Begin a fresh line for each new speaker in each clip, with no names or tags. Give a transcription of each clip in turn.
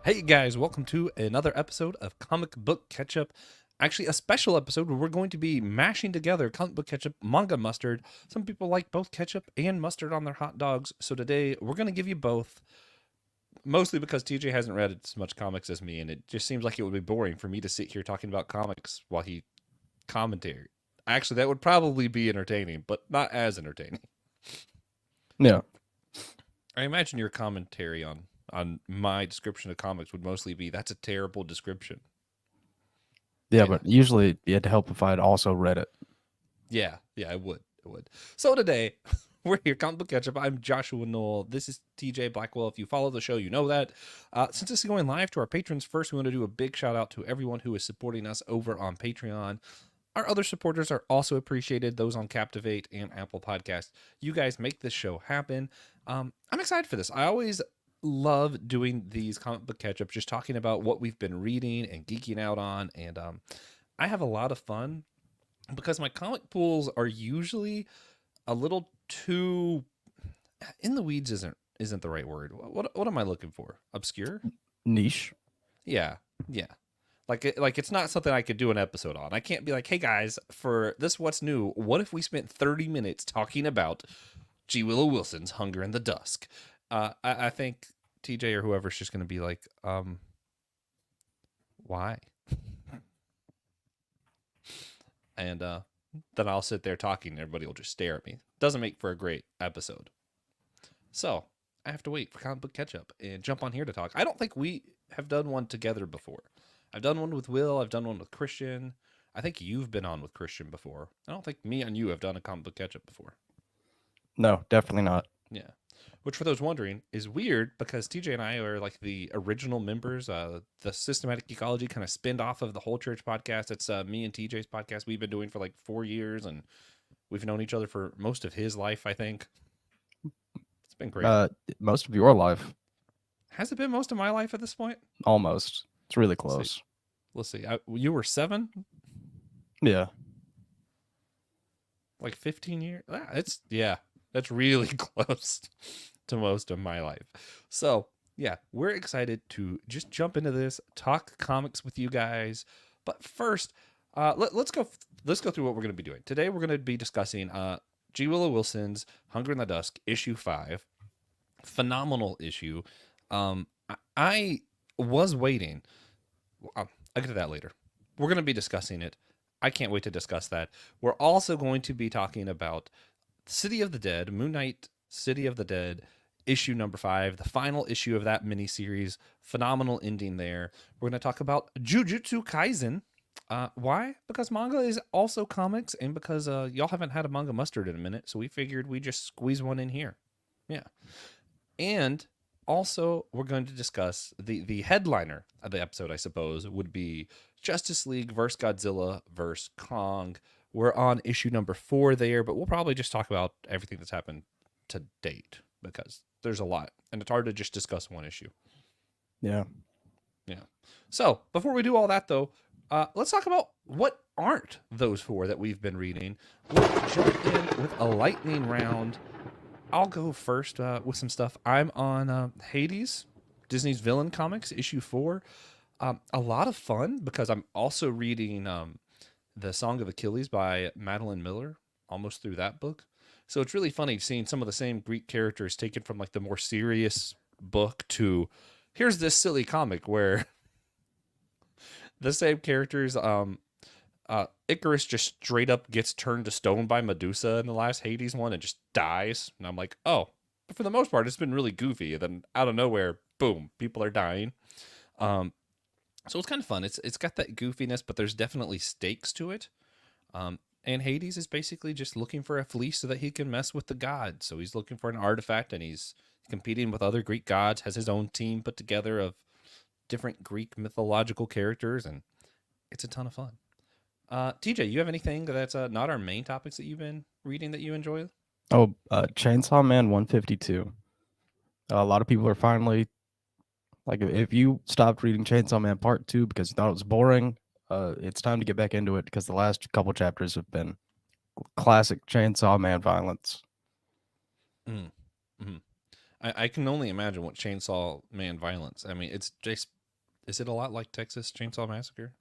Hey guys, welcome to another episode of Comic Book Ketchup. Actually, a special episode where we're going to be mashing together Comic Book Ketchup, Manga Mustard. Some people like both ketchup and mustard on their hot dogs, so today we're going to give you both. Mostly because TJ hasn't read as much comics as me, and it just seems like it would be boring for me to sit here talking about comics while he commentary. Actually, that would probably be entertaining, but not as entertaining.
Yeah.
I imagine your commentary on my description of comics would mostly be that's a terrible description.
Yeah,
Yeah.
but usually it'd help if I'd also read it.
Yeah, I would. I would. So today, we're here, Comic Book Ketchup. I'm Joshua Noel. This is TJ Blackwell. If you follow the show, you know that. Since this is going live to our patrons first, we want to do a big shout out to everyone who is supporting us over on Patreon. Our other supporters are also appreciated, those on Captivate and Apple Podcasts. You guys make this show happen. I'm excited for this. I always love doing these Comic Book Ketchup, just talking about what we've been reading and geeking out on. And I have a lot of fun because my comic pools are usually a little too in the weeds isn't the right word. What am I looking for? Obscure?
Niche.
Yeah. Yeah. Like it's not something I could do an episode on. I can't be like, "Hey guys, for this what's new, what if we spent 30 minutes talking about G. Willow Wilson's Hunger in the Dusk?" I think TJ or whoever's just going to be like, why? And then I'll sit there talking and everybody will just stare at me. Doesn't make for a great episode. So I have to wait for Comic Book Ketchup and jump on here to talk. I don't think we have done one together before. I've done one with Will. I've done one with Christian. I think you've been on with Christian before. I don't think me and you have done a Comic Book Ketchup before.
No, definitely not.
Yeah. Which, for those wondering, is weird because TJ and I are like the original members. The Systematic Ecology kind of spinned off of the Whole Church podcast. It's me and TJ's podcast we've been doing for like 4 years, and we've known each other for most of his life, I think. It's been great.
Most of your life,
Has it been most of my life at this point?
almost. It's really
Let's see.
close.
Let's see. You were 7,
Yeah.
like 15 years. That's really close to most of my life. So yeah, we're excited to just jump into this, talk comics with you guys. But first, let's go through what we're going to be doing today. We're going to be discussing G. Willow Wilson's Hunger in the Dusk issue 5. Phenomenal issue. I was waiting. I'll get to that later. We're going to be discussing it. I can't wait to discuss that. We're also going to be talking about City of the Dead, Moon Knight, City of the Dead, issue number 5, the final issue of that miniseries. Phenomenal ending there. We're going to talk about Jujutsu Kaisen. Why? Because manga is also comics, and because y'all haven't had a Manga Mustard in a minute, so we figured we just squeeze one in here. Yeah. And also, we're going to discuss the headliner of the episode, I suppose, would be Justice League versus Godzilla versus Kong. We're on issue number 4 there, but we'll probably just talk about everything that's happened to date because there's a lot, and it's hard to just discuss one issue.
Yeah.
Yeah. So before we do all that, though, let's talk about what aren't those 4 that we've been reading. We'll jump in with a lightning round. I'll go first with some stuff. I'm on Hades, Disney's Villain Comics, issue 4. A lot of fun because I'm also reading The Song of Achilles by Madeline Miller, almost through that book. So it's really funny seeing some of the same Greek characters taken from like the more serious book to here's this silly comic where the same characters Icarus just straight up gets turned to stone by Medusa in the last Hades one and just dies. And I'm like, oh, but for the most part, it's been really goofy. And then out of nowhere, boom, people are dying. So it's kind of fun. It's got that goofiness, but there's definitely stakes to it. And Hades is basically just looking for a fleece so that he can mess with the gods. So he's looking for an artifact, and he's competing with other Greek gods. Has his own team put together of different Greek mythological characters, and it's a ton of fun. TJ, you have anything that's not our main topics that you've been reading that you enjoy?
Oh, Chainsaw Man 152. A lot of people are finally like, if you stopped reading Chainsaw Man Part 2 because you thought it was boring, it's time to get back into it because the last couple chapters have been classic Chainsaw Man violence.
Mm-hmm. I can only imagine what Chainsaw Man violence. I mean, it's just. Is it a lot like Texas Chainsaw Massacre?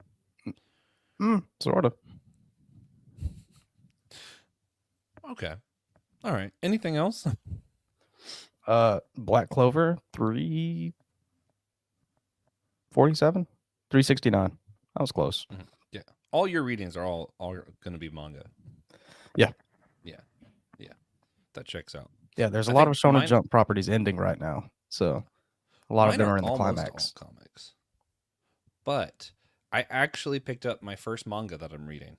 Sort of.
Okay. All right. Anything else?
Black Clover 347, 369. That was close.
Yeah. All your readings are all going to be manga.
Yeah.
Yeah. Yeah. That checks out.
Yeah, there's a
I
lot
think
of Shonen
mine-
Jump properties ending right now, so a lot of
Mine
them are in the
almost
climax.
all comics. But I actually picked up my first manga that I'm reading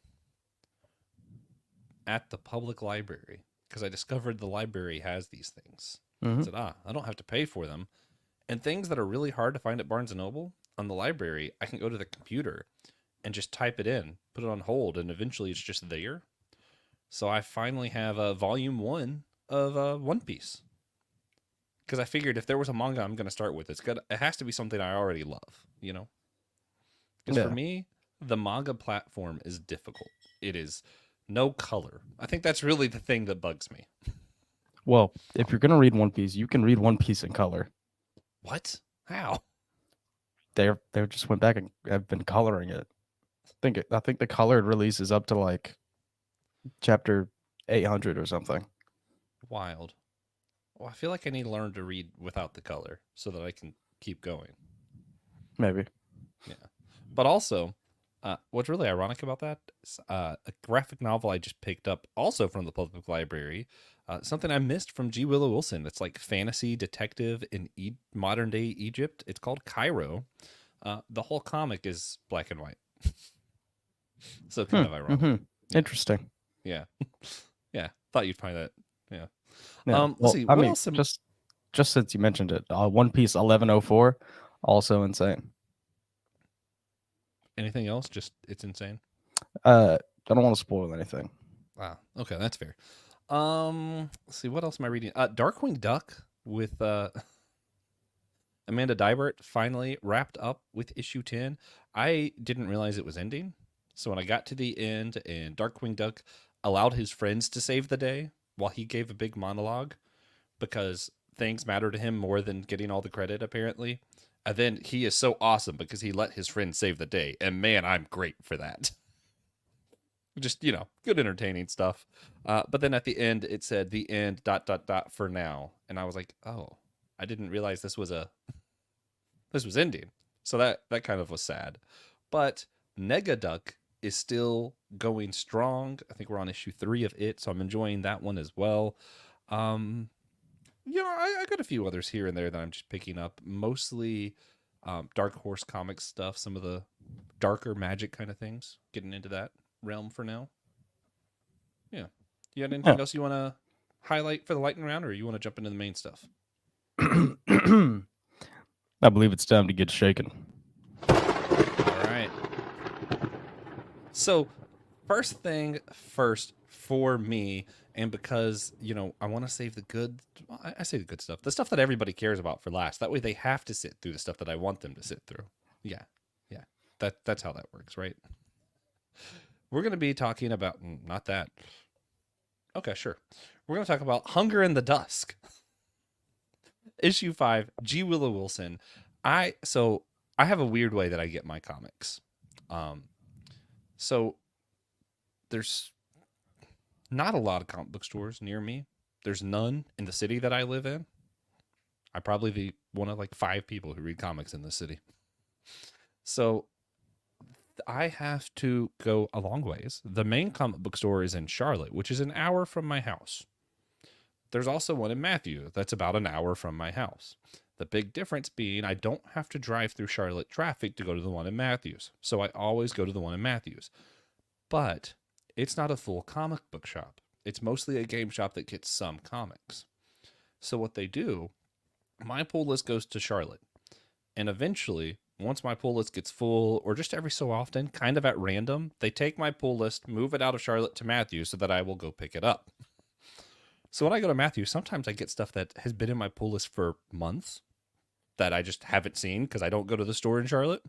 at the public library because I discovered the library has these things. I said, I don't have to pay for them. And things that are really hard to find at Barnes & Noble, on the library, I can go to the computer and just type it in, put it on hold, and eventually it's just there. So I finally have volume 1 of One Piece. Because I figured if there was a manga I'm going to start with, it has to be something I already love, you know? Because for me, the manga platform is difficult. It is no color. I think that's really the thing that bugs me.
Well, if you're gonna read One Piece, you can read One Piece in color.
What? How?
They just went back and have been coloring it. I think the colored release is up to like chapter 800 or something.
Wild. Well, I feel like I need to learn to read without the color so that I can keep going.
Maybe.
Yeah. But also, what's really ironic about that is a graphic novel I just picked up also from the public library. Something I missed from G. Willow Wilson. It's like fantasy detective in modern day Egypt. It's called Cairo. The whole comic is black and white. So kind of ironic.
Mm-hmm. Interesting.
Yeah. Yeah. Thought you'd find that. Yeah.
Yeah.
Let's see.
I
What
mean,
else?
just since you mentioned it, One Piece 1104, also insane.
Anything else? Just it's insane.
I don't want to spoil anything.
Wow. Okay, that's fair. Let's see. What else am I reading? Darkwing Duck with Amanda Dibert finally wrapped up with issue 10. I didn't realize it was ending. So when I got to the end and Darkwing Duck allowed his friends to save the day while he gave a big monologue because things matter to him more than getting all the credit, apparently. And then he is so awesome because he let his friends save the day. And man, I'm great for that. Just, good entertaining stuff. But then at the end, it said the end ... for now. And I was like, oh, I didn't realize this was ending. So that kind of was sad. But Negaduck is still going strong. I think we're on issue 3 of it. So I'm enjoying that one as well. I got a few others here and there that I'm just picking up. Mostly Dark Horse Comics stuff. Some of the darker magic kind of things. Getting into that realm for now. Yeah. You got anything else you want to highlight for the lightning round, or you want to jump into the main stuff?
I believe it's time to get shaken.
All right. So, first thing first for me, and because, I want to save the good, I say the good stuff, the stuff that everybody cares about for last. That way they have to sit through the stuff that I want them to sit through. Yeah. Yeah. That's how that works, right? We're going to be talking about, not that. Okay, sure. We're going to talk about Hunger in the Dusk. Issue 5, G. Willow Wilson. I have a weird way that I get my comics. So there's not a lot of comic book stores near me. There's none in the city that I live in. I'm probably one of like 5 people who read comics in this city. So I have to go a long ways. The main comic book store is in Charlotte, which is an hour from my house. There's also one in Matthew that's about an hour from my house. The big difference being I don't have to drive through Charlotte traffic to go to the one in Matthews. So I always go to the one in Matthews. But it's not a full comic book shop. It's mostly a game shop that gets some comics. So what they do, my pull list goes to Charlotte. And eventually, once my pull list gets full, or just every so often, kind of at random, they take my pull list, move it out of Charlotte to Matthews so that I will go pick it up. So when I go to Matthews, sometimes I get stuff that has been in my pull list for months that I just haven't seen because I don't go to the store in Charlotte.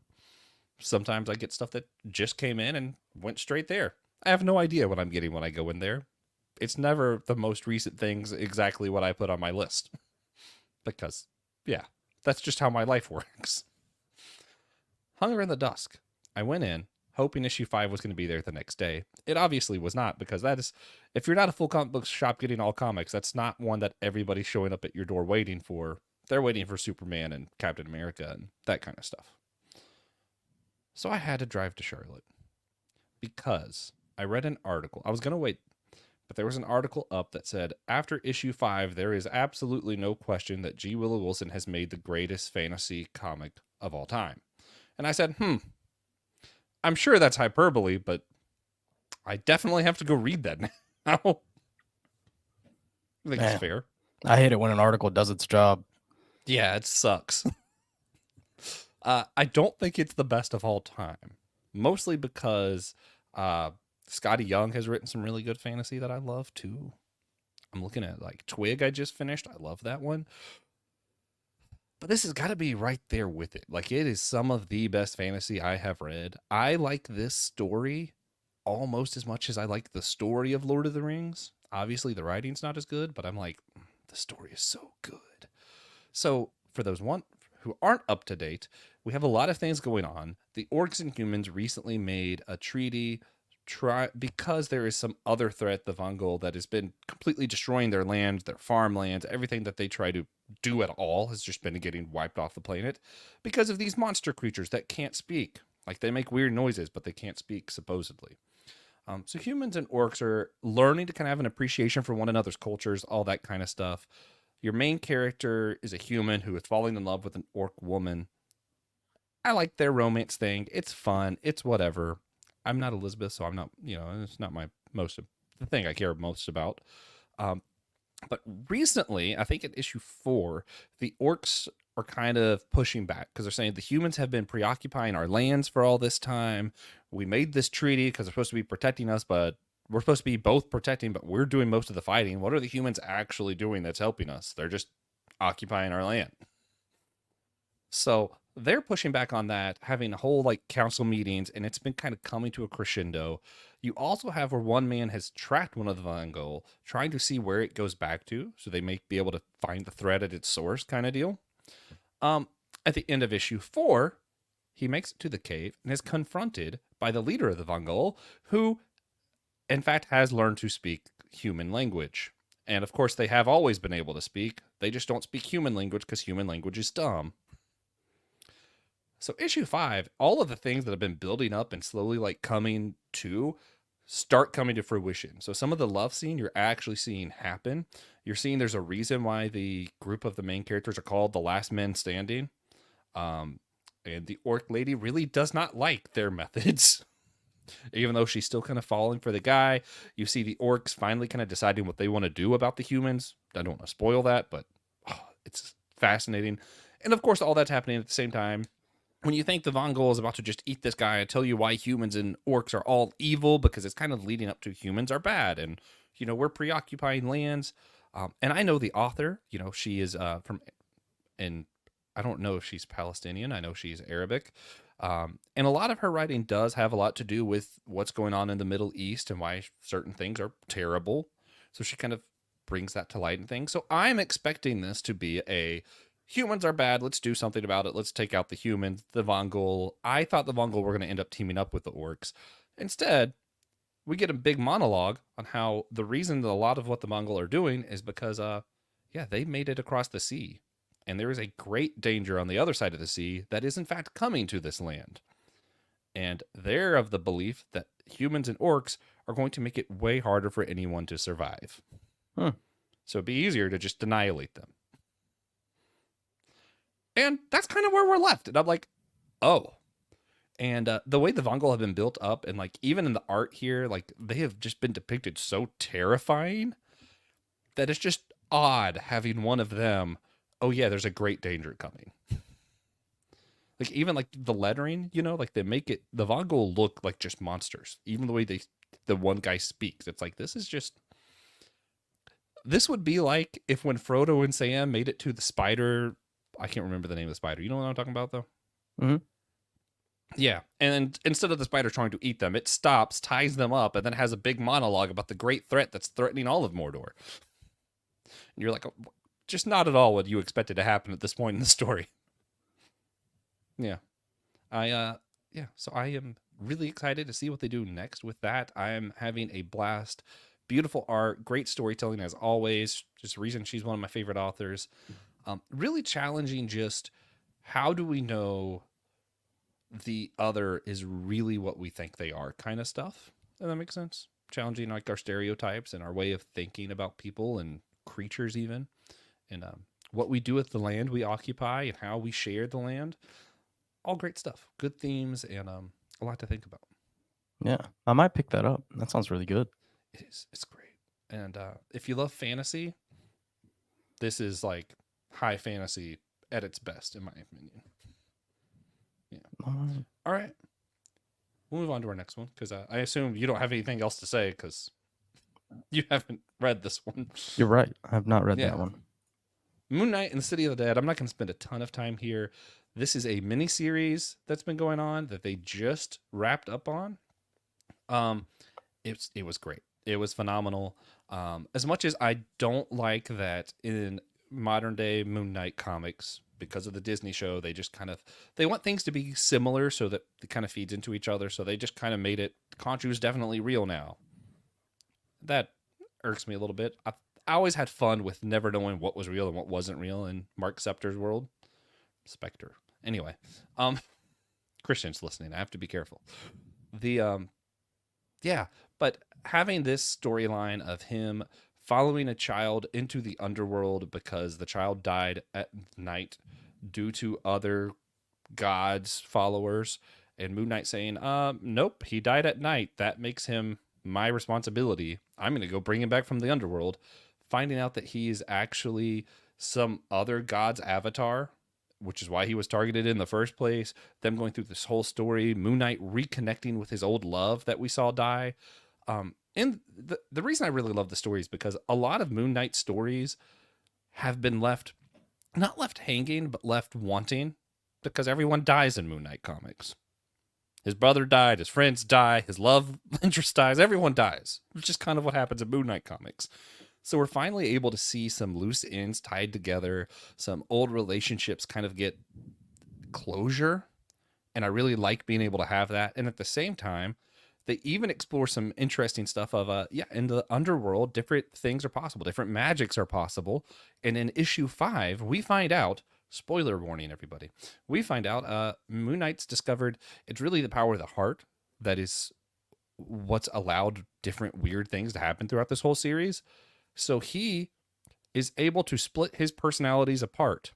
Sometimes I get stuff that just came in and went straight there. I have no idea what I'm getting when I go in there. It's never the most recent things exactly what I put on my list. because, yeah, that's just how my life works. Hunger in the Dusk. I went in hoping issue 5 was going to be there the next day. It obviously was not, because that is, if you're not a full comic book shop getting all comics, that's not one that everybody's showing up at your door waiting for. They're waiting for Superman and Captain America and that kind of stuff. So I had to drive to Charlotte because I read an article. I was going to wait, but there was an article up that said, after issue 5, there is absolutely no question that G. Willow Wilson has made the greatest fantasy comic of all time. And I said, I'm sure that's hyperbole, but I definitely have to go read that now. I think it's fair.
I hate it when an article does its job.
Yeah, it sucks. I don't think it's the best of all time, mostly because Scotty Young has written some really good fantasy that I love too. I'm looking at like Twig I just finished. I love that one. But this has got to be right there with it. Like, it is some of the best fantasy I have read. I like this story almost as much as I like the story of Lord of the Rings. Obviously, the writing's not as good, but I'm like, the story is so good. So, for those who aren't up to date, we have a lot of things going on. The orcs and humans recently made a treaty because there is some other threat, the Vongol, that has been completely destroying their land, their farmlands, everything that they try to do at all has just been getting wiped off the planet because of these monster creatures that can't speak. Like, they make weird noises, but they can't speak, supposedly. So humans and orcs are learning to kind of have an appreciation for one another's cultures, all that kind of stuff. Your main character is a human who is falling in love with an orc woman. I like their romance thing. It's fun. It's whatever. I'm not Elizabeth, so I'm not, it's not the thing I care most about. But recently, I think in issue 4, the orcs are kind of pushing back because they're saying the humans have been preoccupying our lands for all this time. We made this treaty because they're supposed to be protecting us, but we're supposed to be both protecting, but we're doing most of the fighting. What are the humans actually doing that's helping us? They're just occupying our land. So they're pushing back on that, having a whole council meetings, and it's been kind of coming to a crescendo. You also have where one man has tracked one of the Vongol, trying to see where it goes back to, so they may be able to find the threat at its source, kind of deal. At the end of issue 4, he makes it to the cave and is confronted by the leader of the Vongol, who, in fact, has learned to speak human language. And of course, they have always been able to speak. They just don't speak human language because human language is dumb. So issue 5, all of the things that have been building up and slowly coming to start coming to fruition. So some of the love scene you're actually seeing happen. You're seeing there's a reason why the group of the main characters are called the Last Men Standing. And the orc lady really does not like their methods. Even though she's still kind of falling for the guy. You see the orcs finally kind of deciding what they want to do about the humans. I don't want to spoil that, but it's fascinating. And of course, all that's happening at the same time. When you think the Vongol is about to just eat this guy and tell you why humans and orcs are all evil, because it's kind of leading up to humans are bad and, we're preoccupying lands. And I know the author, she is and I don't know if she's Palestinian. I know she's Arabic. And a lot of her writing does have a lot to do with what's going on in the Middle East and why certain things are terrible. So she kind of brings that to light and things. So I'm expecting this to be humans are bad. Let's do something about it. Let's take out the humans, the Vongol. I thought the Vongol were going to end up teaming up with the orcs. Instead, we get a big monologue on how the reason that a lot of what the Mongol are doing is because, they made it across the sea. And there is a great danger on the other side of the sea that is in fact coming to this land. And they're of the belief that humans and orcs are going to make it way harder for anyone to survive. So it'd be easier to just annihilate them. And that's kind of where we're left. And I'm like, oh. And the way the Vongol have been built up and even in the art here, they have just been depicted so terrifying that it's just odd having one of them. Oh yeah, there's a great danger coming. Even the lettering, they make it, the Vongol look like just monsters. Even the way the one guy speaks, it's this would be like if when Frodo and Sam made it to the spider, I can't remember the name of the spider. You know what I'm talking about, though?
Mm-hmm.
Yeah. And instead of the spider trying to eat them, it stops, ties them up, and then has a big monologue about the great threat that's threatening all of Mordor. And you're like, just not at all what you expected to happen at this point in the story. Yeah. So I am really excited to see what they do next with that. I am having a blast. Beautiful art, great storytelling as always. Just a reason she's one of my favorite authors. Really challenging, just how do we know the other is really what we think they are, kind of stuff. Does that make sense? Challenging like our stereotypes and our way of thinking about people and creatures even, and what we do with the land we occupy and how we share the land. All great stuff. Good themes and a lot to think about.
Yeah, I might pick that up. That sounds really good.
It is. It's great. And if you love fantasy, this is like high fantasy at its best, in my opinion. Yeah. All right. We'll move on to our next one because I assume you don't have anything else to say because you haven't read this one.
You're right. I have not read that one.
Moon Knight and the City of the Dead. I'm not going to spend a ton of time here. This is a mini series that's been going on that they just wrapped up on. It was great. It was phenomenal. As much as I don't like that in modern day Moon Knight comics, because of the Disney show, they just they want things to be similar so that it kind of feeds into each other. So they just kind of made it, Khonshu's definitely real now. That irks me a little bit. I always had fun with never knowing what was real and what wasn't real in Mark Scepter's world. Spectre. Anyway, Christians listening, I have to be careful. But having this storyline of him following a child into the underworld because the child died at night due to other gods' followers, and Moon Knight saying, nope, he died at night. That makes him my responsibility. I'm going to go bring him back from the underworld. Finding out that he is actually some other god's avatar, which is why he was targeted in the first place. Them going through this whole story, Moon Knight reconnecting with his old love that we saw die. And the reason I really love the story is because a lot of Moon Knight stories have been not left hanging, but left wanting, because everyone dies in Moon Knight comics. His brother died, his friends die, his love interest dies, everyone dies, which is kind of what happens in Moon Knight comics. So we're finally able to see some loose ends tied together, some old relationships kind of get closure. And I really like being able to have that. And at the same time, they even explore some interesting stuff of, in the underworld, different things are possible. Different magics are possible. And in issue 5, we find out, spoiler warning, everybody, we find out Moon Knight's discovered it's really the power of the heart that is what's allowed different weird things to happen throughout this whole series. So he is able to split his personalities apart.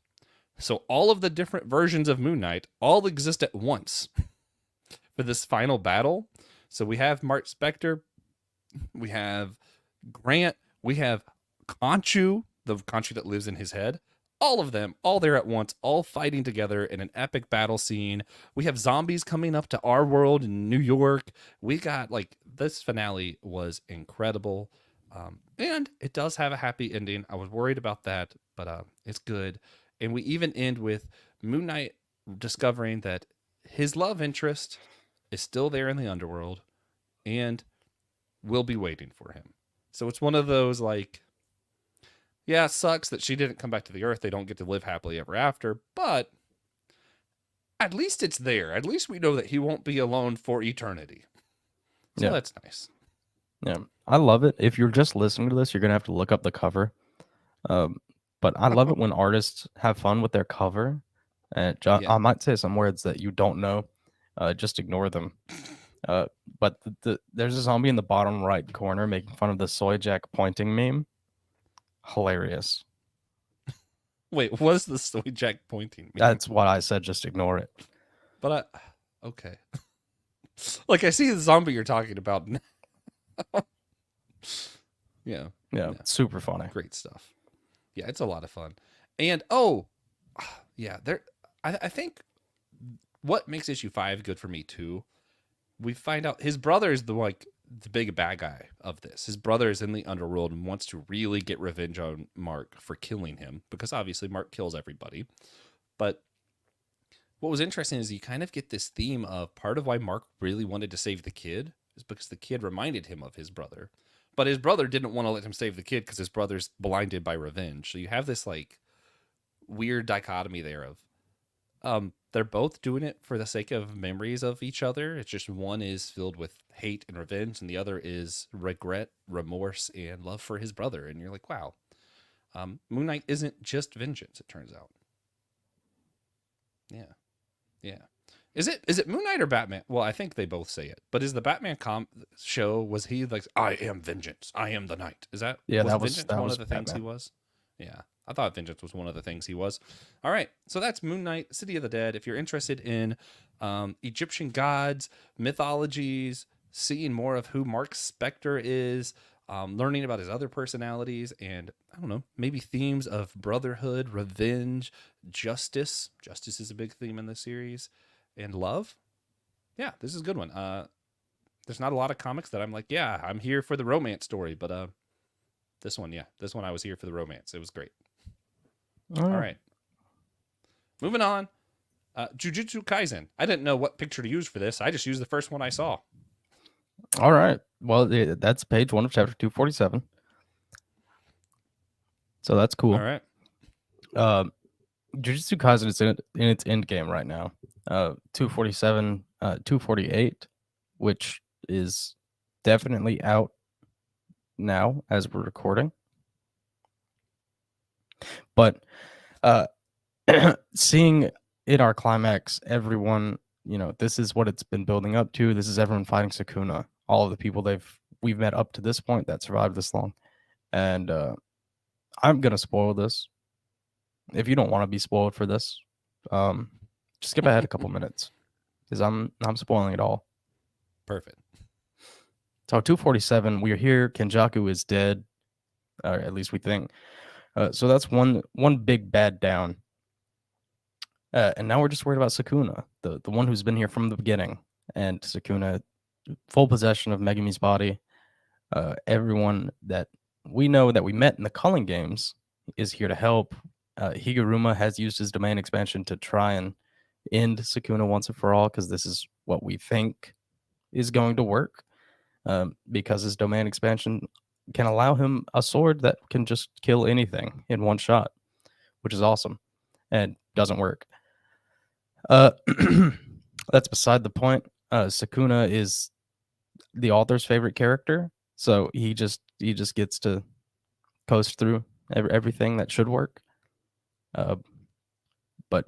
So all of the different versions of Moon Knight all exist at once for this final battle. So we have Mark Spector, we have Grant, we have Khonshu, the Khonshu that lives in his head. All of them, all there at once, all fighting together in an epic battle scene. We have zombies coming up to our world in New York. We got, this finale was incredible. And it does have a happy ending. I was worried about that, but it's good. And we even end with Moon Knight discovering that his love interest is still there in the underworld and will be waiting for him. So it's one of those it sucks that she didn't come back to the earth. They don't get to live happily ever after, but at least it's there. At least we know that he won't be alone for eternity. So that's nice.
Yeah, I love it. If you're just listening to this, you're going to have to look up the cover. But I love it when artists have fun with their cover. And I might say some words that you don't know. Just ignore them. But there's a zombie in the bottom right corner making fun of the soy jack pointing meme. Hilarious.
Wait, what's the soy jack pointing meme?
That's what I said. Just ignore it.
But okay. I see the zombie you're talking about. Yeah,
super funny.
Great stuff. Yeah, it's a lot of fun. And I think what makes issue 5 good for me too, we find out his brother is the big bad guy of this. His brother is in the underworld and wants to really get revenge on Mark for killing him, because obviously Mark kills everybody. But what was interesting is you kind of get this theme of part of why Mark really wanted to save the kid is because the kid reminded him of his brother. but his brother didn't want to let him save the kid because his brother's blinded by revenge. So you have this like weird dichotomy there of they're both doing it for the sake of memories of each other. It's just one is filled with hate and revenge, and the other is regret, remorse, and love for his brother. And you're like, wow, Moon Knight isn't just vengeance. It turns out. Yeah, yeah. Is it Moon Knight or Batman? Well, I think they both say it. But is the Batman show, was he like, I am vengeance, I am the knight? Is that vengeance one of the things he was? Yeah. I thought vengeance was one of the things he was. All right. So that's Moon Knight, City of the Dead. If you're interested in Egyptian gods, mythologies, seeing more of who Mark Spector is, learning about his other personalities, and I don't know, maybe themes of brotherhood, revenge, justice. Justice is a big theme in this series. And love. Yeah, this is a good one. There's not a lot of comics that I'm like, yeah, I'm here for the romance story, but this one I was here for the romance. It was great. All right. Moving on. Jujutsu Kaisen. I didn't know what picture to use for this. I just used the first one I saw.
All right. Well, that's page 1 of chapter 247. So that's cool.
All right.
Jujutsu Kaisen is in its end game right now. 247, 248, which is definitely out now as we're recording. But seeing in our climax, everyone, this is what it's been building up to. This is everyone fighting Sukuna. All of the people we've met up to this point that survived this long. And I'm gonna spoil this. If you don't want to be spoiled for this, just skip ahead a couple minutes, because I'm spoiling it all.
Perfect.
So 247, we're here. Kenjaku is dead, or at least we think. So that's one big bad down. And now we're just worried about Sukuna, the one who's been here from the beginning. And Sukuna, full possession of Megumi's body. Everyone that we know that we met in the Culling games is here to help. Higuruma has used his domain expansion to try and end Sukuna once and for all, because this is what we think is going to work. Because his domain expansion can allow him a sword that can just kill anything in one shot, which is awesome, and doesn't work. That's beside the point. Sukuna is the author's favorite character, so he just gets to coast through everything that should work. But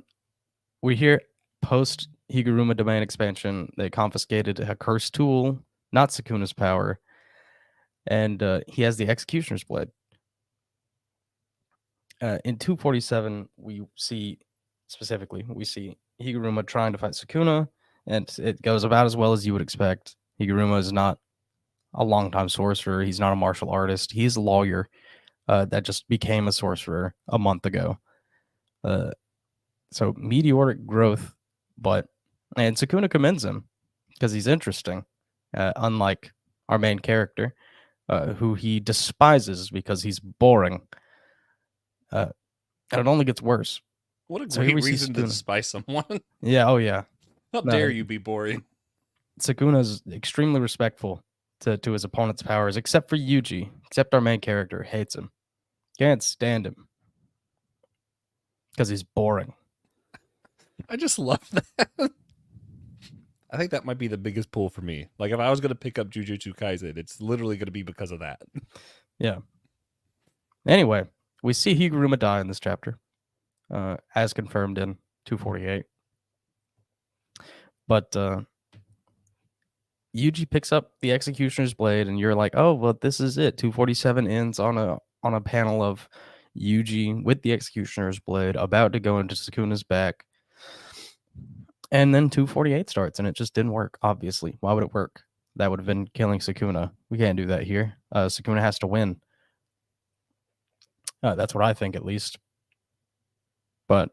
we're here post Higuruma domain expansion. They confiscated a cursed tool, not Sukuna's power, and he has the Executioner's Blade. In 247, we see Higuruma trying to fight Sukuna, and it goes about as well as you would expect. Higuruma is not a longtime sorcerer. He's not a martial artist. He's a lawyer that just became a sorcerer a month ago. So meteoric growth, and Sukuna commends him because he's interesting, unlike our main character, who he despises because he's boring. And it only gets worse.
What a great reason to despise someone.
Yeah, oh yeah.
How dare you be boring?
Sukuna's extremely respectful to his opponent's powers, except for Yuji. Except our main character hates him. Can't stand him. Because he's boring.
I just love that. I think that might be the biggest pull for me. Like, if I was going to pick up Jujutsu Kaisen, it's literally going to be because of that.
Yeah. Anyway, we see Higuruma die in this chapter, as confirmed in 248. But Yuji picks up the Executioner's Blade, and you're like, oh, well, this is it. 247 ends on a panel of Yuji with the Executioner's Blade about to go into Sukuna's back. And then 248 starts, and it just didn't work, obviously. Why would it work? That would have been killing Sukuna. We can't do that here. Sukuna has to win. That's what I think, at least. But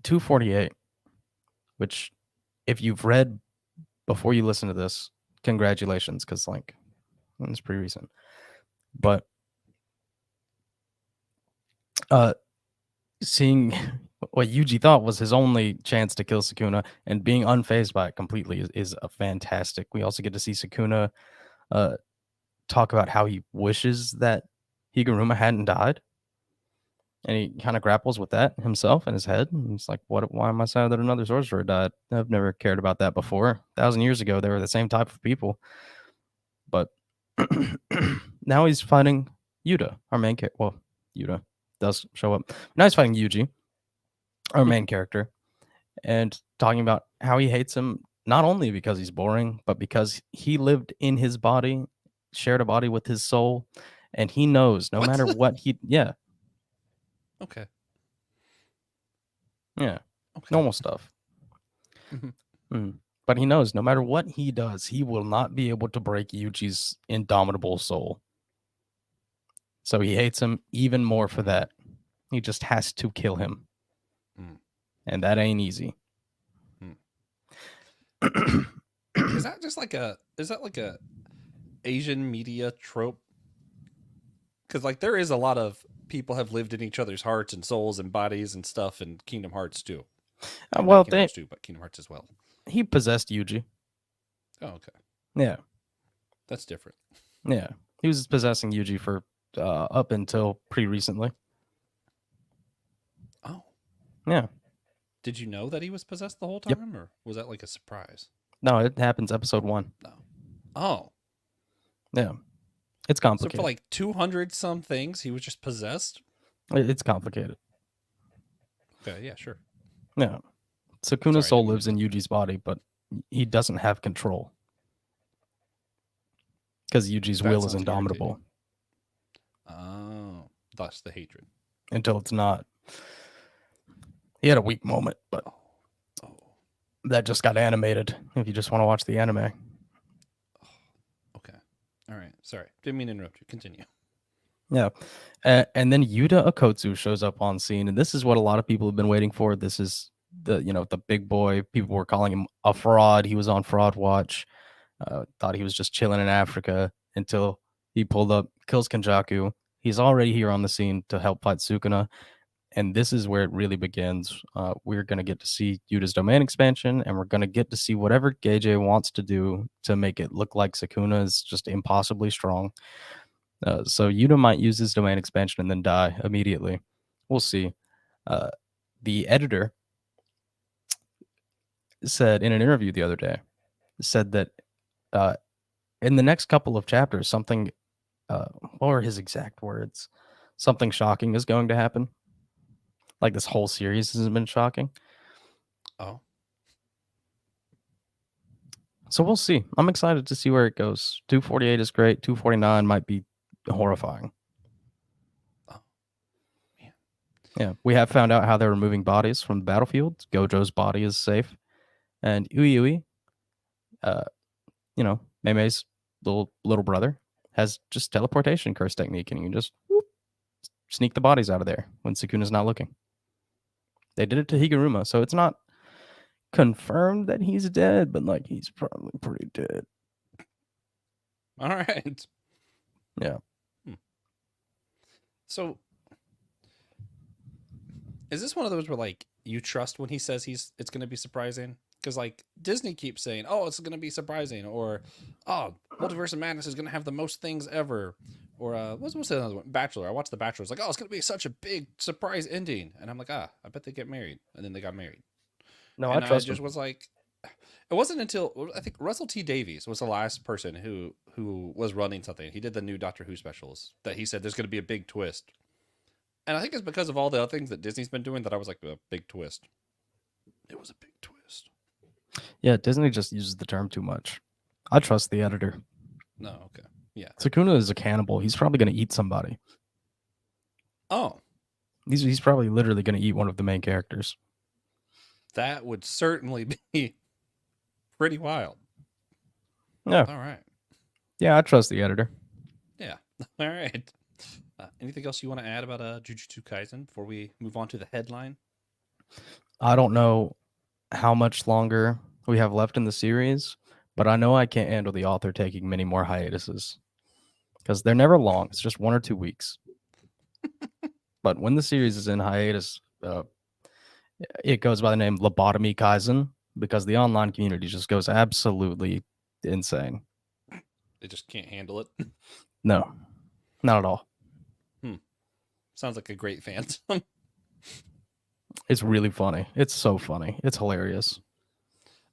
248, which, if you've read before you listen to this, congratulations, because, like, it's pretty recent. But seeing what Yuji thought was his only chance to kill Sukuna and being unfazed by it completely is a fantastic. We also get to see Sukuna talk about how he wishes that Higuruma hadn't died. And he kind of grapples with that himself in his head. And he's like, why am I sad that another sorcerer died? I've never cared about that before. 1,000 years ago, they were the same type of people. But now he's fighting Yuta, our main character. Well, Yuta does show up. Now he's fighting Yuji, our main character, and talking about how he hates him, not only because he's boring, but because he lived in his body, shared a body with his soul, and he knows no
What?
matter what yeah,
Okay.
normal stuff. But he knows no matter what he does, he will not be able to break Yuji's indomitable soul. So he hates him even more for that. He just has to kill him. And that ain't easy.
Is that just like a Asian media trope? Because like there is a lot of people have lived in each other's hearts and souls and bodies and stuff in Kingdom Hearts too.
Well,
Kingdom Hearts too, but Kingdom Hearts as well.
He possessed Yuji.
Oh, okay.
Yeah.
That's different.
Yeah. He was possessing Yuji for up until pretty recently.
Oh.
Yeah.
Did you know that he was possessed the whole time, or was that like a surprise?
No, it happens episode 1.
No. Oh.
Yeah. It's complicated.
So for like 200 some things, he was just possessed?
It's complicated.
Okay, yeah, sure.
Yeah. Sukuna's soul lives in Yuji's body, but he doesn't have control. Because Yuji's will is indomitable.
Oh, thus the hatred.
Until it's not. He had a weak moment, but that just got animated. If you just want to watch the anime.
Okay. All right. Sorry. Didn't mean to interrupt you. Continue.
Yeah. And then Yuta Okotsu shows up on scene, and this is what a lot of people have been waiting for. This is the big boy. People were calling him a fraud. He was on Fraud Watch. Thought he was just chilling in Africa until he pulled up, kills Kenjaku. He's already here on the scene to help fight Sukuna. And this is where it really begins. We're going to get to see Yuta's domain expansion, and we're going to get to see whatever Geiji wants to do to make it look like Sukuna is just impossibly strong. So Yuta might use his domain expansion and then die immediately. We'll see. The editor said in an interview the other day, said that in the next couple of chapters, something, what were his exact words? Something shocking is going to happen. Like this whole series has been shocking.
Oh.
So we'll see. I'm excited to see where it goes. 248 is great. 249 might be horrifying.
Oh, man.
Yeah, we have found out how they're removing bodies from the battlefield. Gojo's body is safe. And Ui, Mei's little brother, has just teleportation curse technique, and you can just sneak the bodies out of there when Sukuna's not looking. They did it to Higuruma, so it's not confirmed that he's dead, but like he's probably pretty dead.
All right.
Yeah.
So, is this one of those where like you trust when he says it's going to be surprising? Because like Disney keeps saying, "Oh, it's going to be surprising," or "Oh, Multiverse of Madness is going to have the most things ever," or what's the other one? Bachelor. I watched The Bachelor. It's like, "Oh, it's going to be such a big surprise ending," and I'm like, I bet they get married, and then they got married.
No,
and
I trust.
I just was like, it wasn't until I think Russell T Davies was the last person who was running something. He did the new Doctor Who specials that he said there's going to be a big twist, and I think it's because of all the other things that Disney's been doing that I was like, a big twist. It was a big twist.
Yeah, Disney just uses the term too much. I trust the editor.
No, okay. Yeah.
Sukuna is a cannibal. He's probably going to eat somebody.
Oh.
He's probably literally going to eat one of the main characters.
That would certainly be pretty wild.
Yeah.
All right.
Yeah, I trust the editor.
Yeah. All right. Anything else you want to add about Jujutsu Kaisen before we move on to the headline?
I don't know how much longer we have left in the series, but I know I can't handle the author taking many more hiatuses because they're never long. It's just 1 or 2 weeks. But when the series is in hiatus, it goes by the name Lobotomy Kaisen because the online community just goes absolutely insane.
They just can't handle it.
No, not at all.
Sounds like a great fan.
It's really funny. It's so funny. It's hilarious.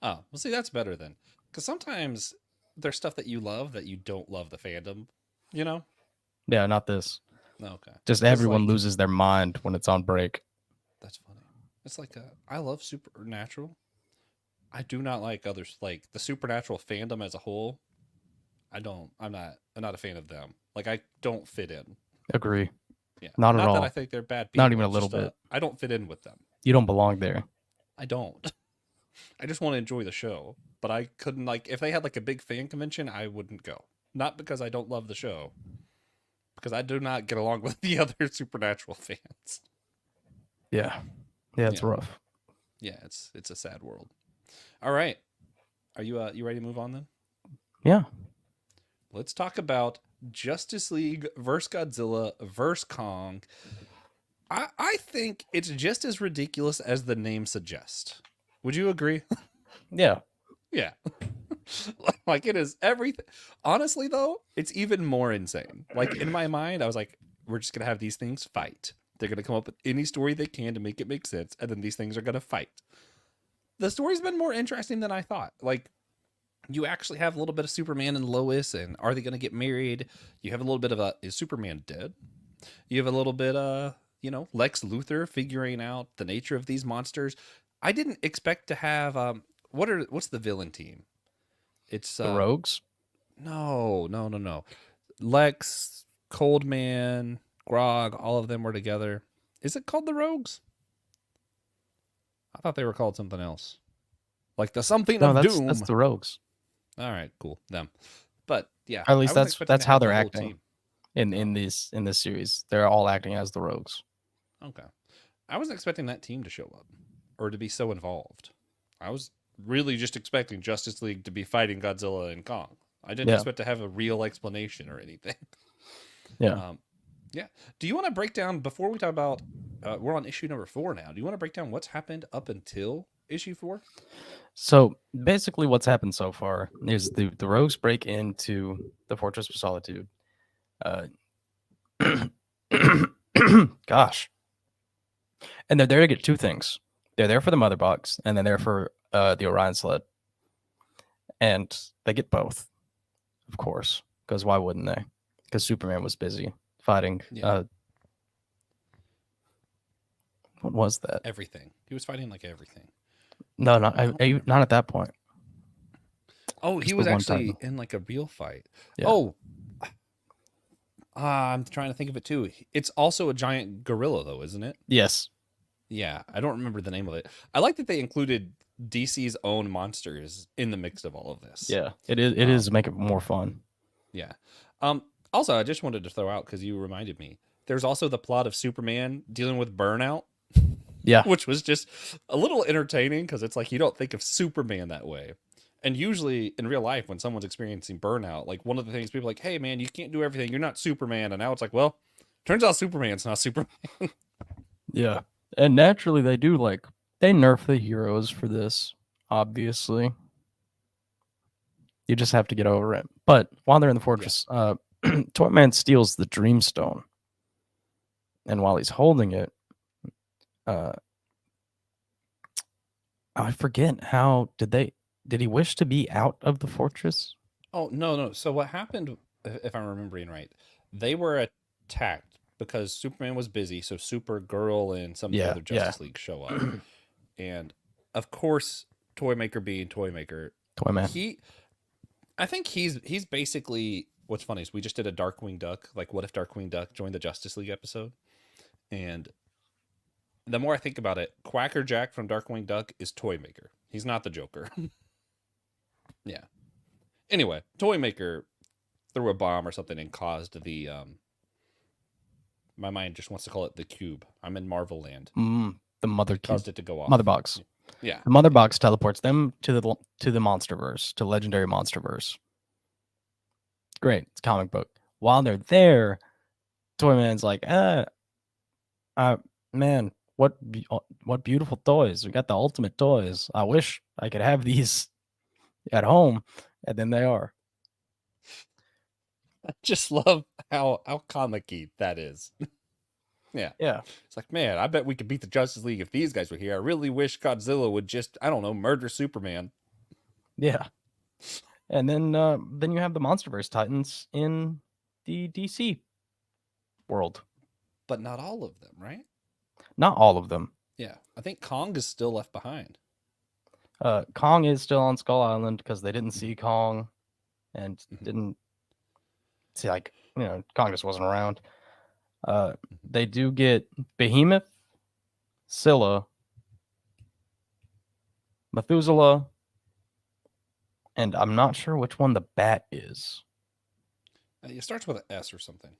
Oh, well, see, that's better then. Because sometimes there's stuff that you love that you don't love the fandom, you know?
Yeah, not this.
Okay.
Just
'Cause,
everyone
like,
loses their mind when it's on break.
that's funny. It's like, I love Supernatural. I do not like others, like the Supernatural fandom as a whole. I'm not a fan of them. Like, I don't fit in.
Agree.
Yeah.
Not at
Not that
all.
I think they're bad people.
Not even a
it's
little
just,
bit.
I don't fit in with them.
You don't belong there.
I don't. I just want to enjoy the show. But I couldn't, like, if they had like a big fan convention, I wouldn't go. Not because I don't love the show, because I do not get along with the other Supernatural fans.
Yeah. Yeah, it's
Yeah.
rough.
Yeah, it's a sad world. All right. Are you ready to move on then?
Yeah.
Let's talk about Justice League versus Godzilla versus Kong. I think it's just as ridiculous as the name suggests. Would you agree?
Yeah.
Yeah. Like, it is everything. Honestly, though, it's even more insane. Like, in my mind, I was like, we're just going to have these things fight. They're going to come up with any story they can to make it make sense, and then these things are going to fight. The story's been more interesting than I thought. Like, you actually have a little bit of Superman and Lois, and are they going to get married? You have a little bit of is Superman dead? You have a little bit Lex Luthor figuring out the nature of these monsters. I didn't expect to have what's the villain team? It's
The Rogues?
No. Lex, Coldman, Grog, all of them were together. Is it called the Rogues? I thought they were called something else. Like the something
No,
of
that's
doom.
that's the Rogues.
All right, cool. Them. But yeah,
Or at least
I wasn't expecting
that's
to
how
have
they're
the whole
acting
team.
in this series. They're all acting as the Rogues.
Okay. I wasn't expecting that team to show up or to be so involved. I was really just expecting Justice League to be fighting Godzilla and Kong. I didn't
Yeah.
expect to have a real explanation or anything.
Yeah.
Yeah. Do you want to break down, before we talk about, we're on issue number 4 now. Do you want to break down what's happened up until issue 4?
So basically what's happened so far is the Rogues break into the Fortress of Solitude. Gosh. And they're there to get two things. They're there for the Mother Box, and then they're for the Orion Sled. And they get both, of course, because why wouldn't they? Because Superman was busy fighting.
Yeah.
What was that?
Everything. He was fighting like everything.
No, not at that point.
Oh, he
Just
was
the one
actually
time.
in like a real fight.
Yeah.
Oh, I'm trying to think of it too. It's also a giant gorilla, though, isn't it?
Yes.
Yeah, I don't remember the name of it. I like that they included DC's own monsters in the mix of all of this.
Yeah. It is. It is to make it more fun.
Yeah. Also, I just wanted to throw out, because you reminded me, there's also the plot of Superman dealing with burnout.
Yeah.
Which was just a little entertaining, because it's like you don't think of Superman that way. And usually in real life, when someone's experiencing burnout, like one of the things people are like, hey man, you can't do everything. You're not Superman. And now it's like, well, turns out Superman's not Superman.
Yeah. And naturally they do they nerf the heroes for this, obviously. You just have to get over it. But while they're in the fortress, Toyman steals the Dreamstone. And while he's holding it, I forget how did he wish to be out of the fortress?
Oh, no. So what happened, if I'm remembering right, they were attacked because Superman was busy. So Supergirl and some of the other Justice League show up. And of course, Toymaker being Toymaker,
Toyman.
I think he's basically, what's funny is we just did a Darkwing Duck, like what if Darkwing Duck joined the Justice League episode? And the more I think about it, Quacker Jack from Darkwing Duck is Toymaker. He's not the Joker. Yeah. Anyway, Toymaker threw a bomb or something and caused the my mind just wants to call it the cube. I'm in Marvel land.
The mother cube.
Caused it to go off.
Mother box.
Yeah.
The Mother Box teleports them to the Monsterverse, to Legendary Monsterverse. Great. It's a comic book. While they're there, Toyman's like, man, what beautiful toys. We got the ultimate toys. I wish I could have these at home. And then they are.
I just love how comic-y that is. Yeah.
Yeah.
It's like, man, I bet we could beat the Justice League if these guys were here. I really wish Godzilla would just, I don't know, murder Superman.
Yeah. And then you have the MonsterVerse Titans in the DC world.
But not all of them, right?
Not all of them.
Yeah. I think Kong is still left behind.
Kong is still on Skull Island because they didn't see Kong and didn't see, like, Kong just wasn't around. They do get Behemoth, Scylla, Methuselah, and I'm not sure which one the Bat is.
It starts with an S or something.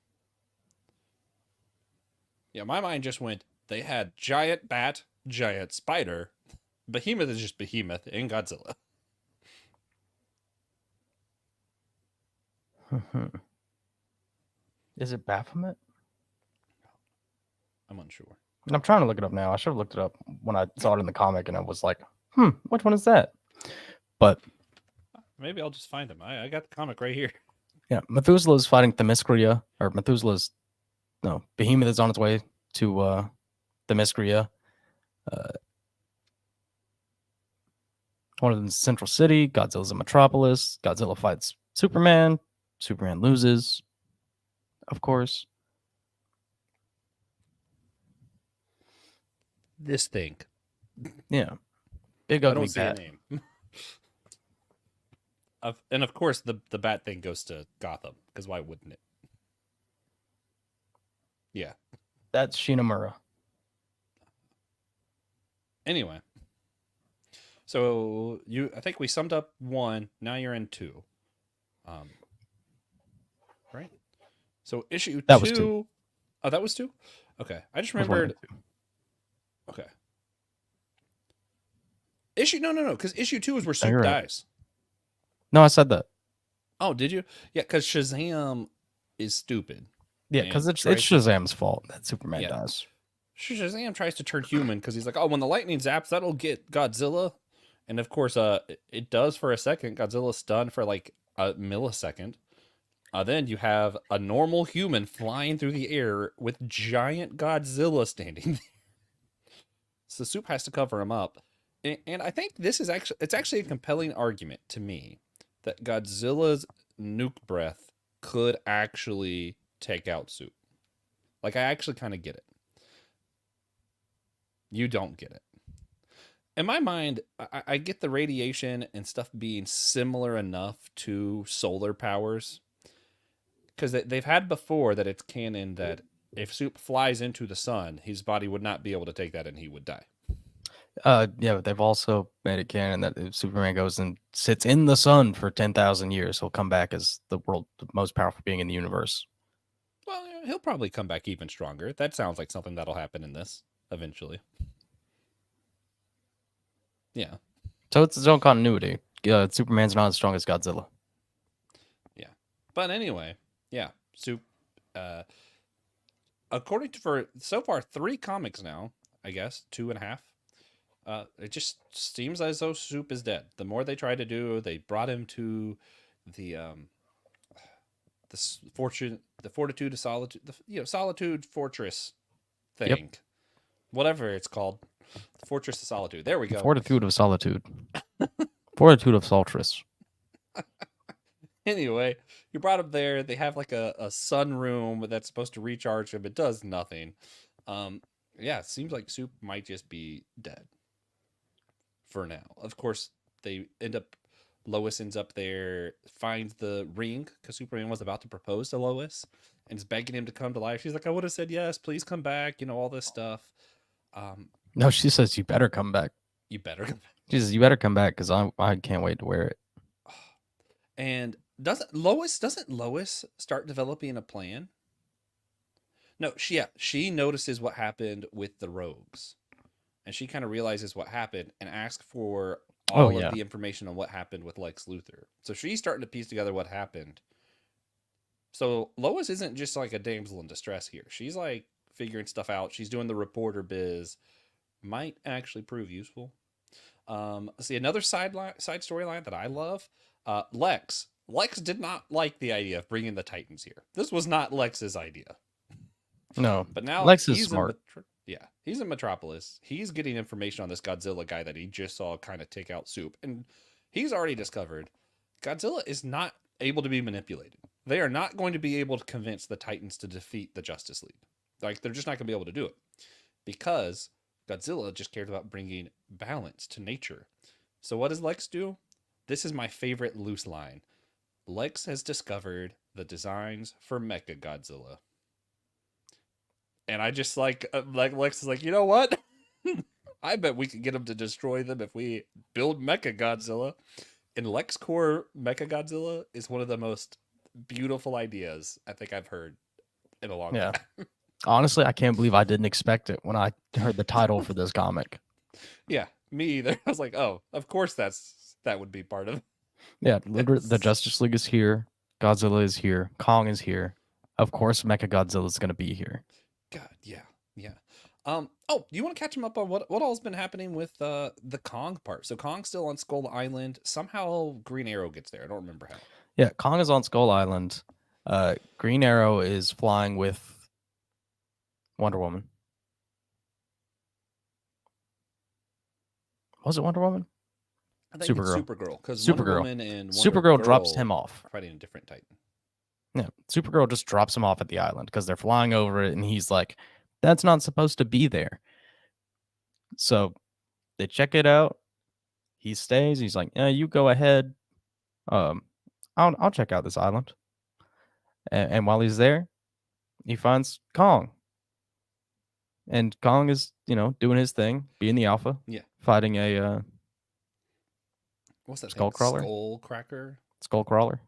Yeah, my mind just went, they had giant bat, giant spider. Behemoth is just Behemoth and Godzilla.
Is it Baphomet?
I'm unsure.
And I'm trying to look it up now. I should have looked it up when I saw it in the comic, and I was like, which one is that? But
maybe I'll just find him. I got the comic right here.
Yeah, Methuselah is fighting Themyscira, or Behemoth is on its way to Themyscira. One of them is Central City. Godzilla's in Metropolis. Godzilla fights Superman. Superman loses, of course.
This thing.
Yeah. Big
I
ugly
don't see
bat.
a name. And of course, the bat thing goes to Gotham, because why wouldn't it? Yeah.
That's Shinamura.
Anyway. So I think we summed up 1. Now you're in 2. Right? So issue 2.
Was 2.
Oh, that was 2? Okay. I just remembered. Okay. No, because issue 2 is where Soup dies.
No, I said that.
Oh, did you? Yeah, because Shazam is stupid.
Yeah, because it's Shazam's fault that Superman dies.
Shazam tries to turn human because he's like, oh, when the lightning zaps, that'll get Godzilla. And of course, it does for a second. Godzilla's stunned for like a millisecond. Then you have a normal human flying through the air with giant Godzilla standing there. So Soup has to cover him up. And I think it's actually a compelling argument to me that Godzilla's nuke breath could actually take out Soup. Like, I actually kind of get it. You don't get it. In my mind, I get the radiation and stuff being similar enough to solar powers. Because they've had before that it's canon that if Soup flies into the sun, his body would not be able to take that and he would die.
Yeah, but they've also made it canon that if Superman goes and sits in the sun for 10,000 years, he'll come back as the most powerful being in the universe.
Well, he'll probably come back even stronger. That sounds like something that'll happen in this eventually. Yeah.
So it's its own continuity. Superman's not as strong as Godzilla.
Yeah. But anyway, yeah. Soup. According to for so far 3 comics now, I guess 2.5. It just seems as though Soup is dead. The more they try to do, they brought him to the fortitude of solitude, solitude fortress thing,
Yep.
Whatever it's called, the Fortress of Solitude. There we go.
Fortitude of solitude. Fortitude of Soltress.
Anyway, you brought him there. They have like a sun room that's supposed to recharge him. It does nothing. Yeah, it seems like Soup might just be dead for now. Of course, Lois ends up there, finds the ring, because Superman was about to propose to Lois, and is begging him to come to life. She's like, I would have said yes, please come back, all this stuff.
No, she says, you better come back.
You better come back.
She says, you better come back, because I can't wait to wear it.
And doesn't Lois start developing a plan? No, she notices what happened with the rogues. And she kind of realizes what happened and asks for all of the information on what happened with Lex Luthor. So she's starting to piece together what happened. So Lois isn't just like a damsel in distress here. She's like figuring stuff out. She's doing the reporter biz. Might actually prove useful. Let's see, another side storyline that I love. Lex Lex did not like the idea of bringing the Titans here. This was not Lex's idea.
No,
But now
Lex is
he's
smart.
he's in Metropolis. He's getting information on this Godzilla guy that he just saw kind of take out Soup. And he's already discovered Godzilla is not able to be manipulated. They are not going to be able to convince the Titans to defeat the Justice League. Like, they're just not going to be able to do it. Because Godzilla just cared about bringing balance to nature. So what does Lex do? This is my favorite loose line. Lex has discovered the designs for Mecha Godzilla. And I just like Lex is like, you know what? I bet we could get him to destroy them if we build Mecha Godzilla. And LexCorp Mecha Godzilla is one of the most beautiful ideas I think I've heard in a long time.
Honestly, I can't believe I didn't expect it when I heard the title for this comic.
Yeah, me either. I was like, oh, of course that would be part of it.
Yeah, literally, the Justice League is here. Godzilla is here. Kong is here. Of course, Mecha Godzilla is going to be here.
God, yeah. Oh, you want to catch him up on what all's been happening with the Kong part? So Kong's still on Skull Island. Somehow Green Arrow gets there. I don't remember how.
Yeah, Kong is on Skull Island. Green Arrow is flying with Wonder Woman. Was it Wonder Woman?
I think it's Supergirl. Because
Supergirl.
Woman and
Supergirl drops him off.
Fighting a different Titan.
Yeah, Supergirl just drops him off at the island because they're flying over it, and he's like, that's not supposed to be there. So they check it out. He stays. He's like, yeah, you go ahead. I'll check out this island. And while he's there, he finds Kong. And Kong is, doing his thing, being the alpha.
Yeah.
Fighting a
what's that?
Skull crawler?
Skull cracker?
Skull crawler.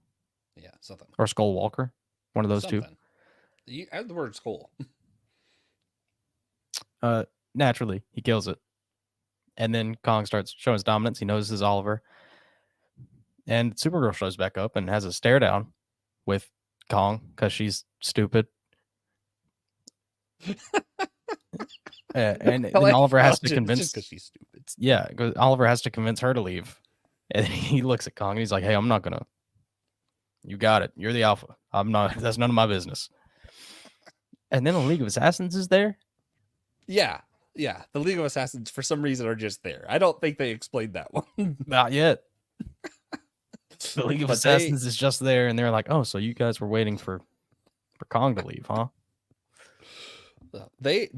Yeah, something.
Or Skull Walker. One of those two.
You add the word skull.
Naturally, he kills it. And then Kong starts showing his dominance. He notices Oliver. And Supergirl shows back up and has a stare down with Kong because she's stupid. And then Oliver has to convince...
Just because she's stupid.
Yeah, Oliver has to convince her to leave. And he looks at Kong and he's like, hey, I'm not going to... You got it. You're the alpha. I'm not... That's none of my business. And then the League of Assassins is there.
Yeah. The League of Assassins, for some reason, are just there. I don't think they explained that one.
Not yet. The League of Assassins is just there, and they're like, oh, so you guys were waiting for Kong to leave, huh?
They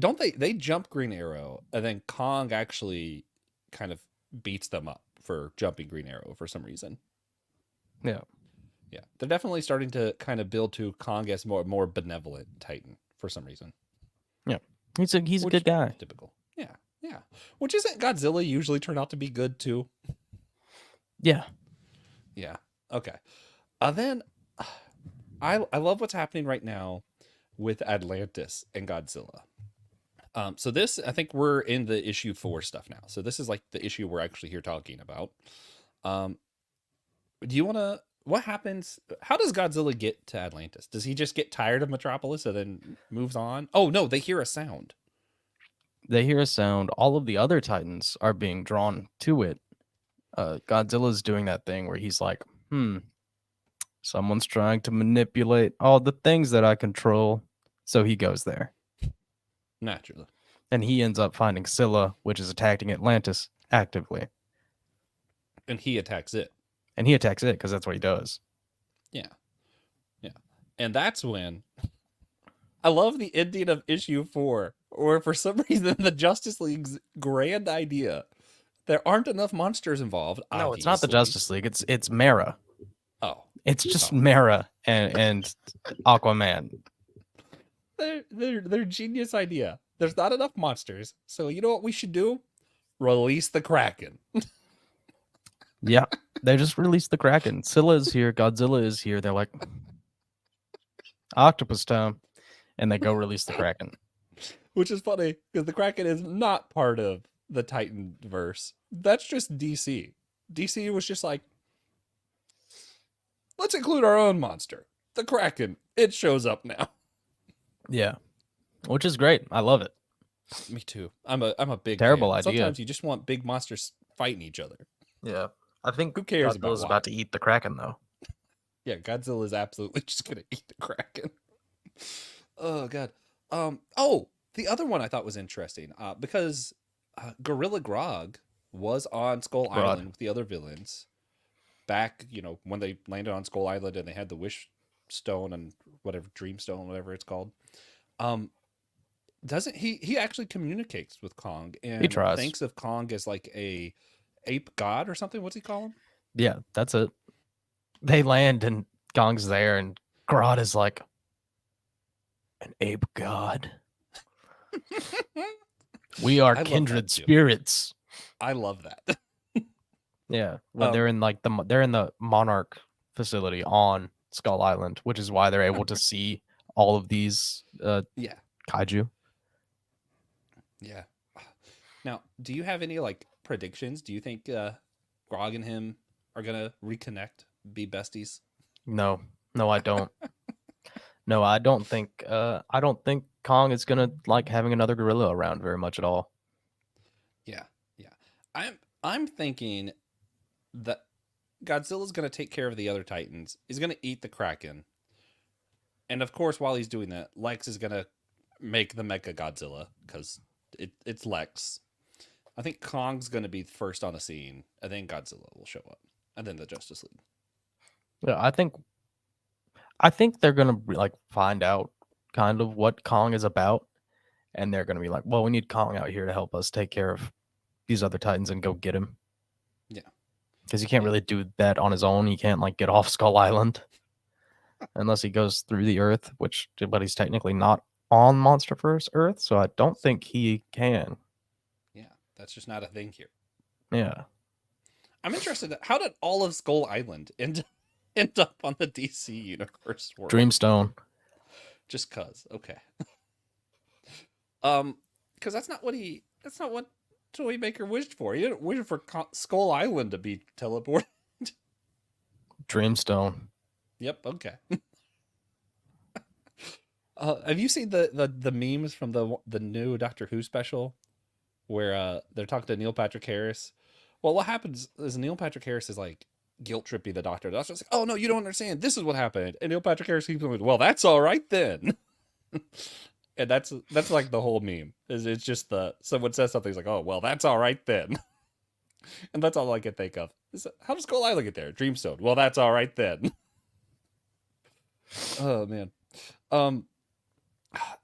jump Green Arrow, and then Kong actually kind of beats them up for jumping Green Arrow for some reason.
Yeah.
They're definitely starting to kind of build to Kong as more benevolent Titan for some reason.
Yeah. He's a good guy.
Typical. Yeah. Which isn't Godzilla usually turned out to be good too?
Yeah.
Okay. Then I love what's happening right now with Atlantis and Godzilla. So this, I think we're in the issue 4 stuff now. So this is like the issue we're actually here talking about. Do you want to... What happens? How does Godzilla get to Atlantis? Does he just get tired of Metropolis and then moves on? Oh, no, they hear a sound.
They hear a sound. All of the other Titans are being drawn to it. Godzilla's doing that thing where he's like, someone's trying to manipulate all the things that I control. So he goes there.
Naturally.
And he ends up finding Scylla, which is attacking Atlantis actively.
And he attacks it.
And he attacks it because that's what he does.
Yeah. And that's when I love the ending of issue 4, or for some reason the Justice League's grand idea. There aren't enough monsters involved.
No,
obviously.
it's not the Justice League. It's Mera.
Oh.
It's just Mera and Aquaman.
Their genius idea. There's not enough monsters. So you know what we should do? Release the Kraken.
Yeah, they just released the Kraken. Scylla is here. Godzilla is here. They're like, octopus time. And they go release the Kraken.
Which is funny, because the Kraken is not part of the Titan verse. That's just DC. DC was just like, let's include our own monster. The Kraken. It shows up now.
Yeah. Which is great. I love it.
Me too. I'm a big
terrible
fan.
idea.
Sometimes you just want big monsters fighting each other.
Yeah. I think
who cares
Godzilla's about to eat the Kraken, though.
Yeah, Godzilla is absolutely just gonna eat the Kraken. Oh god. Oh, the other one I thought was interesting, because Gorilla Grog was on Skull
Rod.
Island with the other villains back, when they landed on Skull Island and they had the Wish Stone and whatever Dream Stone, whatever it's called. Um, doesn't he actually communicates with Kong
He
and
tries.
thinks of Kong as like a ape god or something? What's he call him?
Yeah, that's it. They land and Gong's there, and Grodd is like an ape god. We are
I love
kindred
that too.
spirits.
I love that.
Yeah, when they're in like they're in the Monarch facility on Skull Island, which is why they're able to see all of these
Yeah.
kaiju.
Yeah. Now, do you have any like predictions? Do you think Grog and him are gonna reconnect, be besties?
No, no, I don't. No, I don't think. I don't think Kong is gonna like having another gorilla around very much at all.
Yeah. Yeah. I'm thinking that Godzilla's gonna take care of the other Titans. He's gonna eat the Kraken. And of course, while he's doing that, Lex is gonna make the Mecha Godzilla because it's Lex. I think Kong's gonna be first on the scene, and then Godzilla will show up, and then the Justice League.
Yeah, I think they're gonna like find out kind of what Kong is about, and they're gonna be like, well, we need Kong out here to help us take care of these other Titans and go get him.
Yeah.
Because he can't really do that on his own. He can't like get off Skull Island unless he goes through the Earth, but he's technically not on MonsterVerse Earth, so I don't think he can.
Yeah, that's just not a thing here.
Yeah.
I'm interested. How did all of Skull Island end up on the DC Universe world?
Dreamstone.
Just cause. Okay. Because that's not what Toymaker wished for. He didn't wish for Skull Island to be teleported.
Dreamstone.
Yep. Okay. Have you seen the memes from the new Doctor Who special where they're talking to Neil Patrick Harris? Well, what happens is Neil Patrick Harris is like guilt tripping the Doctor. The Doctor's like, "Oh no, you don't understand. This is what happened." And Neil Patrick Harris keeps going, "Well, that's all right then." And that's like the whole meme. It's just someone says something, he's like, "Oh well, that's all right then," and that's all I can think of. How does Skull Island get there? Dreamstone. Well, that's all right then. Oh man.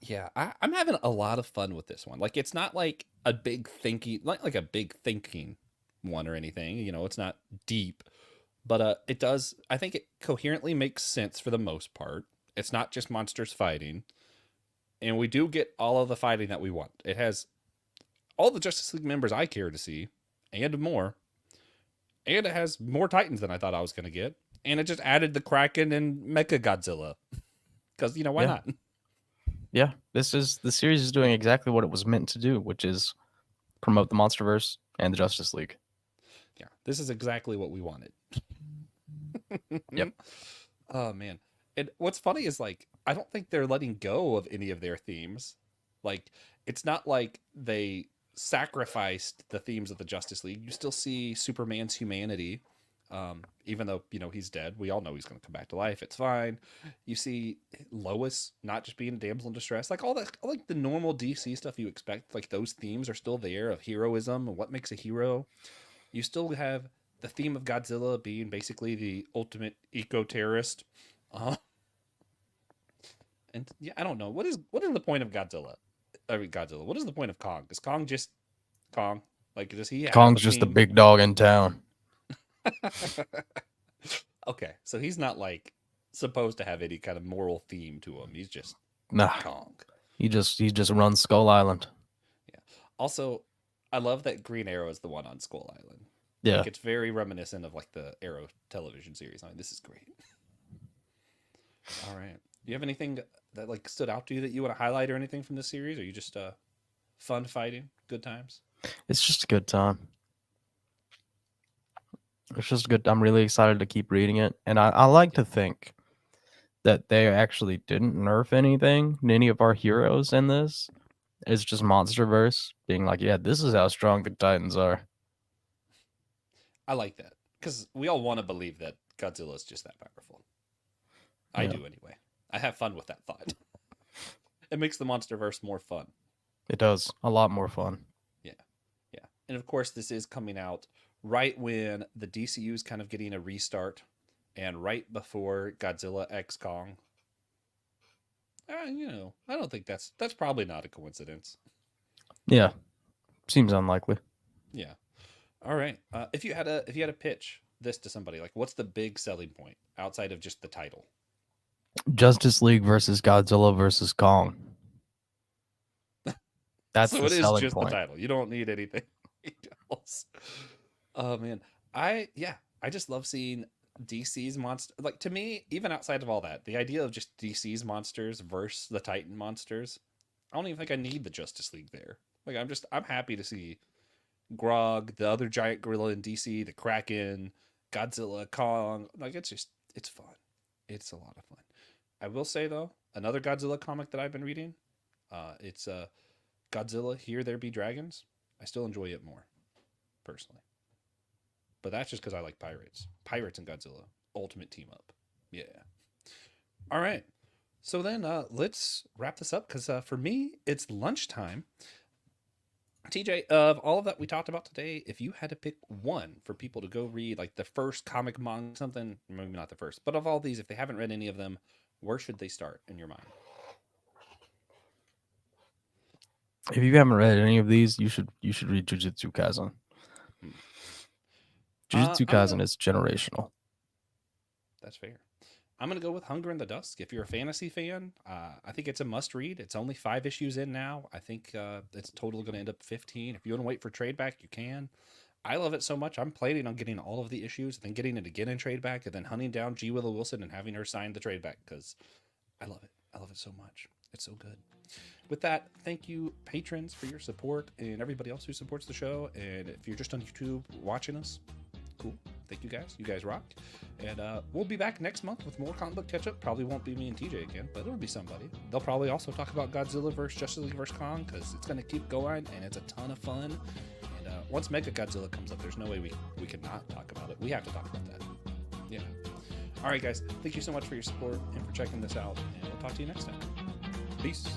Yeah, I'm having a lot of fun with this one. Like, it's not like a big thinking, like a big thinking one or anything. It's not deep, but it does. I think it coherently makes sense for the most part. It's not just monsters fighting, and we do get all of the fighting that we want. It has all the Justice League members I care to see, and more. And it has more Titans than I thought I was going to get. And it just added the Kraken and Mecha Godzilla. Because, why not?
Yeah, the series is doing exactly what it was meant to do, which is promote the MonsterVerse and the Justice League.
Yeah, this is exactly what we wanted.
Yep.
Oh, man. And what's funny is, like, I don't think they're letting go of any of their themes. Like, it's not like they sacrificed the themes of the Justice League. You still see Superman's humanity. Even though, he's dead, we all know he's going to come back to life. It's fine. You see Lois not just being a damsel in distress, like all that, like the normal DC stuff you expect. Like those themes are still there of heroism and what makes a hero. You still have the theme of Godzilla being basically the ultimate eco-terrorist. And yeah, I don't know what is the point of Godzilla. Godzilla. What is the point of Kong? Is Kong just Kong? Like, does he have
Kong's just the big dog in town.
Okay, so he's not like supposed to have any kind of moral theme to him. He's just Kong.
He just runs Skull Island.
Yeah. Also, I love that Green Arrow is the one on Skull Island.
Yeah.
Like, it's very reminiscent of like the Arrow television series. I mean, this is great. All right. Do you have anything that like stood out to you that you want to highlight or anything from this series? Or are you just fun fighting, good times?
It's just a good time. It's just good. I'm really excited to keep reading it. And I like to think that they actually didn't nerf any of our heroes in this. It's just MonsterVerse being like, yeah, this is how strong the Titans are.
I like that. Because we all want to believe that Godzilla is just that powerful. I
Yeah.
do anyway. I have fun with that thought. It makes the MonsterVerse more fun.
It does a lot more fun.
Yeah. Yeah. And of course, this is coming out right when the DCU is kind of getting a restart and right before Godzilla X Kong. I don't think that's probably not a coincidence.
Yeah, seems unlikely.
Yeah. All right. If you had a pitch this to somebody, like what's the big selling point outside of just the title?
Justice League versus Godzilla versus Kong. That's
So
the
it is
selling
just the
point.
title. You don't need anything else. Oh man. I just love seeing DC's monster. Like to me, even outside of all that, the idea of just DC's monsters versus the Titan monsters, I don't even think I need the Justice League there. Like I'm happy to see Grog, the other giant gorilla in DC, the Kraken, Godzilla, Kong. Like it's fun. It's a lot of fun. I will say though, another Godzilla comic that I've been reading, it's Godzilla Here There Be Dragons. I still enjoy it more, personally. But that's just because I like pirates. Pirates and Godzilla. Ultimate team up. Yeah. All right. So then let's wrap this up because for me, it's lunchtime. TJ, of all of that we talked about today, if you had to pick one for people to go read, like the first comic manga, something, maybe not the first, but of all these, if they haven't read any of them, where should they start in your mind?
If you haven't read any of these, you should read Jujutsu Kaisen.
Hmm.
Jujutsu
I'm
Kaisen
gonna-
is generational.
That's fair. I'm going to go with Hunger in the Dusk. If you're a fantasy fan, I think it's a must read. It's only 5 issues in now. I think it's totally going to end up 15. If you want to wait for trade back, you can. I love it so much. I'm planning on getting all of the issues, then getting it again in trade back, and then hunting down G. Willow Wilson and having her sign the trade back because I love it. I love it so much. It's so good. With that, thank you, patrons, for your support and everybody else who supports the show. And if you're just on YouTube watching us, cool. Thank you guys. You guys rock. And we'll be back next month with more Comicbook Ketchup. Probably won't be me and TJ again, but it'll be somebody. They'll probably also talk about Godzilla vs. Justice League vs. Kong because it's going to keep going and it's a ton of fun. And once Mega Godzilla comes up, there's no way we could not talk about it. We have to talk about that. Yeah. All right, guys. Thank you so much for your support and for checking this out. And we'll talk to you next time. Peace.